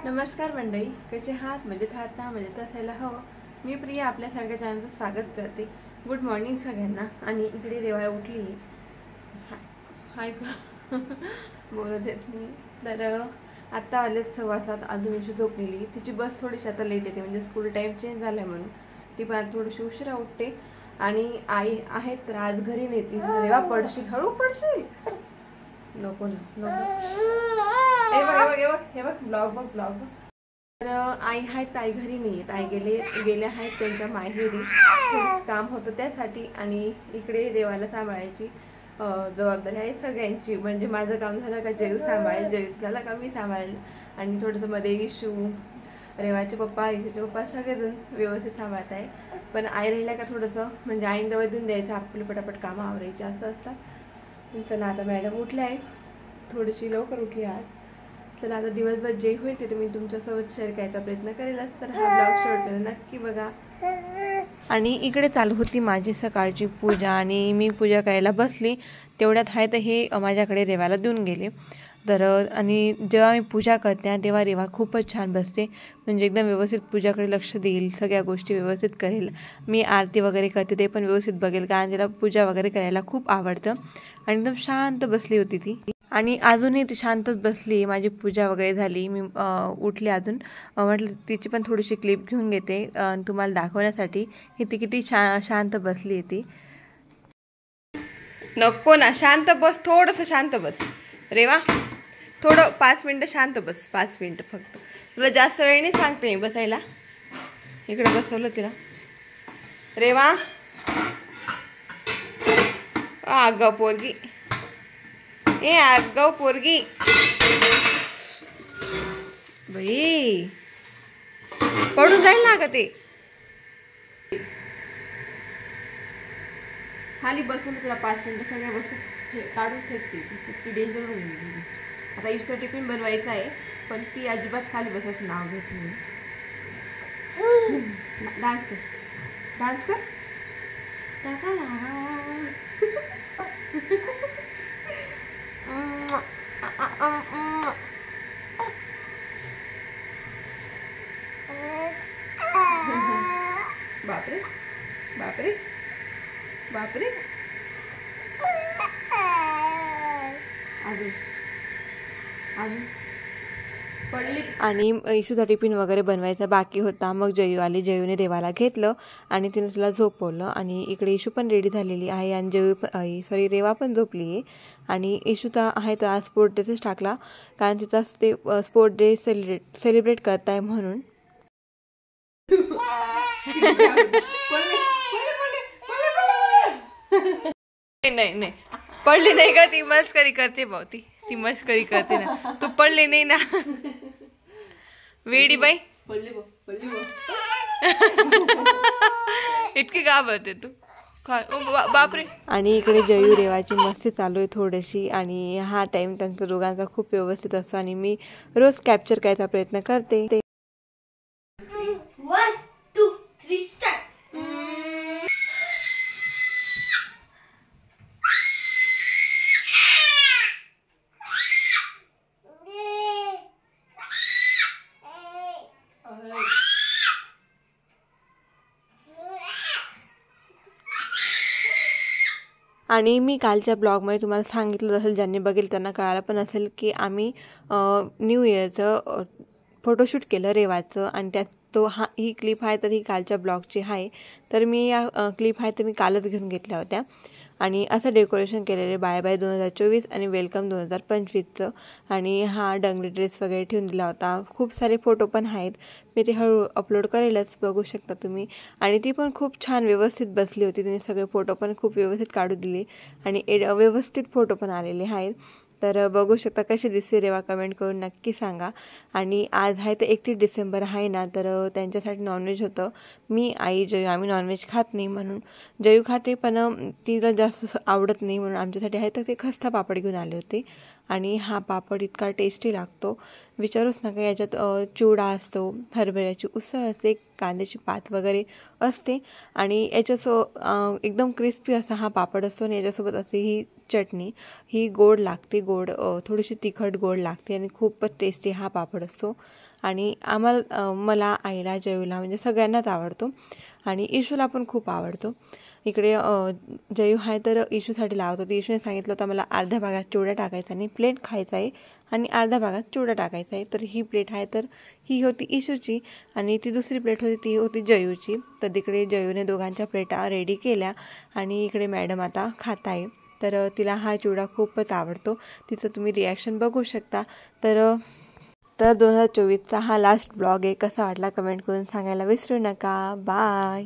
नमस्कार मंडळी, कसे आहात? मजेत आहात ना? मजेत असायला हवं. मी प्रिया आपल्या सगळ्या चॅनलचं स्वागत करते. गुड मॉर्निंग सगळ्यांना. आणि इकडे रेवा उठली. हाय बोलत येत नाही. तर आत्ता वाजले 6:15. अजून अशी झोपलेली. तिची बस थोडीशी आता लेट येते, म्हणजे स्कूल टाईम चेंज झाला म्हणून ती पण थोडीशी उशिरा उठते. आणि आई आहेत तर आज घरी नेते. रेवा पडशील, हळू पडशील. नको ना, नको. हे बघ ब्लॉग बघ. तर आई आहेत, आई घरी नाही आहेत. आई गेले आहेत त्यांच्या माहेरी. काम होतं त्यासाठी. आणि इकडे रेवाला सांभाळायची जबाबदारी आहे सगळ्यांची. म्हणजे माझं काम झालं का जयू सांभाळेल, जयू झाला का मी सांभाळेल. आणि थोडंसं मध्ये इशू, रेवाचे पप्पा, इशूचे पप्पा सगळेजण व्यवस्थित सांभाळत आहे. पण आई राहिल्या का थोडंसं म्हणजे आईन दवा देऊन द्यायचं, आपली पटापट कामं आवरायची असं असतात. चला आता मॅडम उठल्या आहे, थोडीशी लवकर उठली आज. चला आता दिवसभर जे होईल ते मी तुमच्यासोबत शेअर करायचा प्रयत्न करेलच. तर हा ब्लॉग शेवटपर्यंत नक्की बघा. आणि इकडे चालू होती माझी सकाळची पूजा आणि मी पूजा करायला बसली. तेवढ्यात आहे तर हे माझ्याकडे रेवाला देऊन गेले. तर आणि जेव्हा मी पूजा करते तेव्हा रेवा खूपच छान बसते. म्हणजे एकदम व्यवस्थित पूजाकडे लक्ष देईल, सगळ्या गोष्टी व्यवस्थित करेल. मी आरती वगैरे करते ते पण व्यवस्थित बघेल, कारण तिला पूजा वगैरे करायला खूप आवडतं. आणि एकदम शांत बसली होती ती. आणि अजूनही ती शांतच बसली. माझी पूजा वगैरे झाली, मी उठले. अजून म्हटलं तिची पण थोडीशी क्लिप घेऊन घेते तुम्हाला दाखवण्यासाठी की ती किती शांत बसली ती. नको ना, शांत बस, थोडंसं शांत बस रेवा. थोडं 5 मिनटं शांत बस, 5 मिनटं फक्त. तुला जास्त वेळ नाही सांगते बसायला. इकडे बसवलं तिला. रेवा अगं पोरगी, ए अगं पोरगी बाई, पडून जाईल ना ग ते. खाली बसून तुला 5 मिनिटं सगळ्या वस्तू काढून फेकते. ती डेंजर होऊन गेली. आता इष्ट टिफिन बनवायचं आहे, पण ती अजिबात खाली बसायचं नाव घेत नाही. डान्स कर, डान्स कर. बापरे बापरे बापरे. आणि इशूचा टिफिन वगैरे बनवायचा बाकी होता. मग जयू आली. जयूने रेवाला घेतलं आणि तिने तिला झोपवलं. आणि इकडे इशू पण रेडी झालेली आहे आणि जयू रेवा पण झोपली आहे. आणि इशूचा आहे तर आज स्पोर्ट डेच टाकला, कारण तिचा ते स्पोर्ट डे सेलिब्रेट करताय म्हणून. नाही पडली नाही का ती, मस्करी करते भाऊ. ती मस्करी करते ना. तू पडली नाही ना वेडी बाई. इतकी घाबरते तू, बापरे. आणि इकडे जयू रेवाची मस्ती चालू आहे थोडीशी. आणि हा टाइम त्यांचा दोघांचा खूप व्यवस्थित असतो आणि मी रोज कॅप्चर करायचा प्रयत्न करते. आणि मी कालच्या ब्लॉगमध्ये तुम्हाला सांगितलं असेल, ज्यांनी बघेल त्यांना कळालं पण असेल की आम्ही न्यू इयरचं फोटोशूट केलं रेवाचं. आणि त्यात ही क्लिप आहे तर ही कालच्या ब्लॉगची आहे. तर मी या क्लिप आहे तर मी कालच घेऊन घेतल्या होत्या. आणि असं डेकोरेशन केलेले बाय 2024 आणि वेलकम 2025चं. आणि हा डंगरी ड्रेस वगैरे ठेवून दिला होता. खूप सारे फोटो पण आहेत, मी ते हळू अपलोड करेलच, बघू शकता तुम्ही. आणि ती पण खूप छान व्यवस्थित बसली होती. तिने सगळे फोटो पण खूप व्यवस्थित काढून दिले आणि व्यवस्थित फोटो पण आलेले आहेत. तर बघू शकता कशी दिसते रेवा, कमेंट करून नक्की सांगा. आणि आज आहे तर 31 डिसेंबर आहे ना, तर त्यांच्यासाठी नॉनव्हेज होतं. मी, आई, जयू आम्ही नॉनव्हेज खात नाही, म्हणून जयू खाते पण तिला जास्त आवडत नाही, म्हणून आमच्यासाठी आहे तर ते खस्ता पापड घेऊन आले होते. आणि हा पापड इतका टेस्टी लागतो, विचारूच नका. याच्यात चिवडा असतो, हरभऱ्याची उसळ असते, कांद्याची पात वगैरे असते आणि एकदम क्रिस्पी असा हा पापड असतो. आणि याच्यासोबत असे ही चटणी, ही गोड लागते, थोडीशी तिखट गोड लागते आणि खूपच टेस्टी हा पापड असतो. आणि मला, आईला, जयूला म्हणजे सगळ्यांनाच आवडतो आणि इशूला पण खूप आवडतो. इकडे जयू आहे तर इशूसाठी लावत होती. इशूने सांगितलं होतं मला अर्ध्या भागात चिवडा टाकायचा आणि प्लेट खायचा आहे आणि अर्ध्या भागात चिवडा टाकायचा आहे. तर ही प्लेट आहे तर ही होती इशूची आणि ती दुसरी प्लेट होती ती होती जयूची. तर तिकडे जयूने दोघांच्या प्लेटा रेडी केल्या आणि इकडे मॅडम आता खात आहे. तर तिला हा चिवडा खूपच आवडतो. तिचं तुम्ही रिॲक्शन बघू शकता. तर 2024चा हा लास्ट ब्लॉग आहे. कसा वाटला कमेंट करून सांगायला विसरू नका. बाय.